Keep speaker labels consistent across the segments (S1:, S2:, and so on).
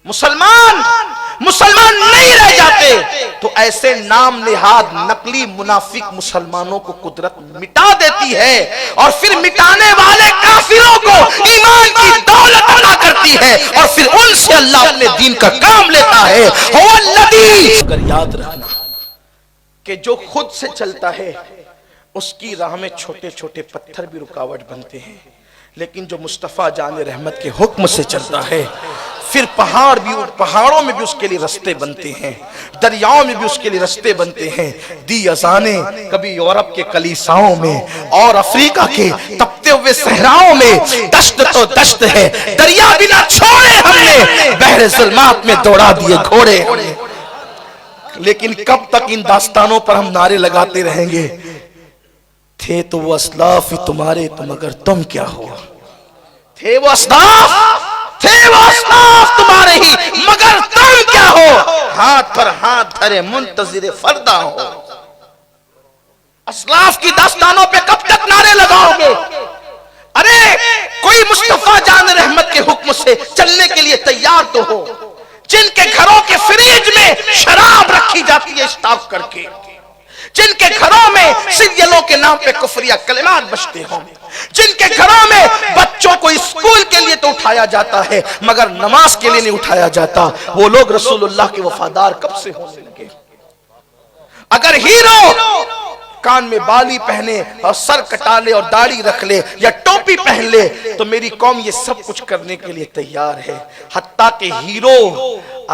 S1: مسلمان نہیں رہ جاتے تو ایسے نام نہاد نقلی منافق مسلمانوں کو قدرت مٹا دیتی ہے، اور پھر مٹانے والے کافروں کو ایمان کی دولت عطا کرتی ہے، اور پھر ان سے اللہ اپنے دین کا کام لیتا ہے۔ هو الذی، اگر یاد رکھنا کہ جو خود سے چلتا ہے اس کی راہ میں چھوٹے چھوٹے پتھر بھی رکاوٹ بنتے ہیں، لیکن جو مصطفیٰ جان رحمت کے حکم سے چلتا ہے پھر پہاڑوں میں بھی اس کے لیے رستے بنتے ہیں، دریاؤں میں بھی اس کے لیے رستے بنتے ہیں۔ دی اذانیں کبھی یورپ کے کلیساؤں میں اور افریقہ کے تپتے ہوئے صحراؤں میں، دشت تو دشت ہے، دریا بھی نہ چھوڑے ہم نے، بحر ظلمات میں دوڑا دیے گھوڑے ہم نے۔ لیکن کب تک ان داستانوں پر ہم نعرے لگاتے رہیں گے؟ تھے تو وہ اسلاف ہی تمہارے، تو مگر تم کیا ہو؟ تھے وہ اسلاف تمہارے ہی، مگر تم کیا ہو؟ ہاتھ پر ہاتھ دھرے منتظر فردا ہو۔ اسلاف کی داستانوں پہ کب تک نعرے لگاؤ گے؟ ارے کوئی مصطفیٰ جان رحمت کے حکم سے چلنے کے لیے تیار تو ہو، جن کے گھروں کے فریج میں شراب رکھی جاتی ہے اسٹاف کر کے، جن کے گھروں میں سیریلوں کے نام پہ کفریہ کلمات بجتے ہوں، جن کے گھروں میں بچوں کو اسکول کے لیے تو اٹھایا جاتا ہے مگر نماز کے لیے نہیں اٹھایا جاتا، وہ لوگ رسول اللہ کے وفادار کب سے ہونے لگے؟ اگر ہیرو کان میں بالی پہنے اور سر کٹا لے اور داڑھی رکھ لے یا ٹوپی پہن لے تو میری قوم یہ سب کچھ کرنے کے لیے تیار ہے، حتیٰ کہ ہیرو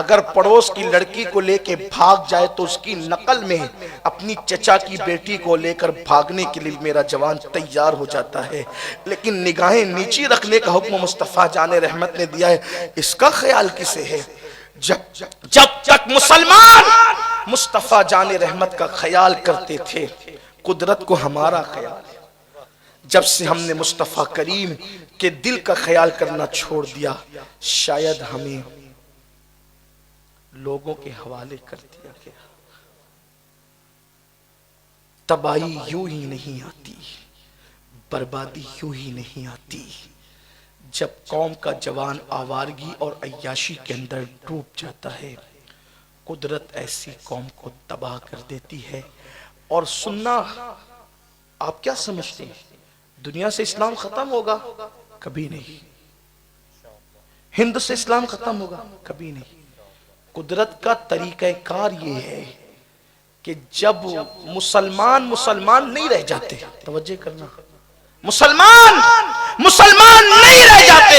S1: اگر پڑوس کی لڑکی کو لے کے بھاگ جائے تو اس کی نقل میں اپنی چچا کی بیٹی کو لے کر بھاگنے کے لیے میرا جوان تیار ہو جاتا ہے۔ لیکن نگاہیں نیچی رکھنے کا حکم مصطفیٰ جان رحمت نے دیا ہے، اس کا خیال کسے ہے؟ جب تک مسلمان مصطفیٰ جان رحمت کا خیال کرتے تھے قدرت کو ہمارا خیال ہے۔ جب سے ہم نے مصطفیٰ کریم کے دل کا خیال کرنا چھوڑ دیا شاید ہمیں لوگوں کے حوالے کر دیا گیا۔ تباہی یوں ہی نہیں آتی، بربادی یوں ہی نہیں آتی، جب قوم کا جوان آوارگی اور عیاشی کے اندر ڈوب جاتا ہے قدرت ایسی قوم کو تباہ کر دیتی ہے۔ اور سننا، آپ کیا سمجھتے ہیں دنیا سے اسلام ختم ہوگا؟ کبھی نہیں۔ ہند سے اسلام ختم ہوگا؟ کبھی نہیں۔ قدرت کا طریقہ کار یہ ہے کہ جب مسلمان نہیں رہ جاتے، توجہ کرنا، مسلمان نہیں رہ جاتے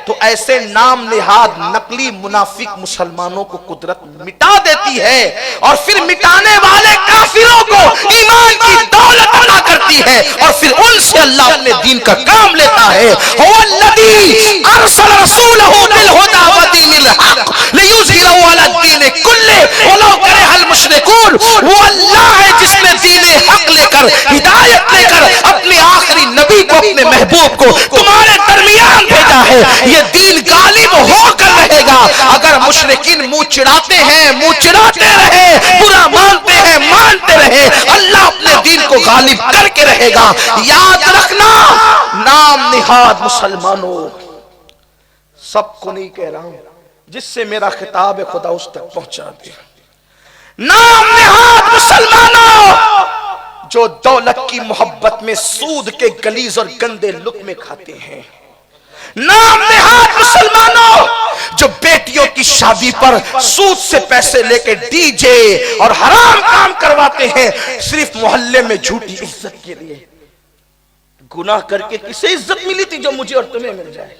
S1: تو ایسے نام نہاد نقلی منافق مسلمانوں کو قدرت مٹا دیتی ہے، اور پھر مٹانے والے کافروں کو ایمان کی دولت عطا کرتی ہے، اور پھر ان سے اللہ اپنے دین کا کام لیتا ہے۔ هو الذی ارسل رسولہ بالہدی ودین الحق لیظہرہ علی الدین کلہ ولو کرہ المشرکون۔ وہ اللہ ہے جس نے دین حق لے کر، ہدایت لے کر اپنے آخری نبی کو، اپنے محبوب کو تمہارے درمیان بھیجا ہے۔ یہ دین غالب ہو کر رہے گا۔ اگر مشرکین منہ چڑھاتے ہیں، منہ چڑھاتے رہے، برا مانتے ہیں، مانتے رہے، اللہ اپنے دین کو غالب کر کے رہے گا۔ یاد رکھنا، نام نہاد مسلمانوں، سب کو نہیں کہہ رہا ہوں، جس سے میرا خطاب ہے خدا اس تک پہنچا دے۔ نام نہاد مسلمانوں جو دولت کی محبت میں سود کے گلیز اور گندے لقمے کھاتے ہیں، نام نہاد مسلمانوں جو بیٹیوں کی شادی پر سود سے پیسے لے کے ڈی جے اور حرام کام کرواتے ہیں صرف محلے میں جھوٹی عزت کے لیے۔ گناہ کر کے کسے عزت ملی تھی جو مجھے اور تمہیں مل جائے؟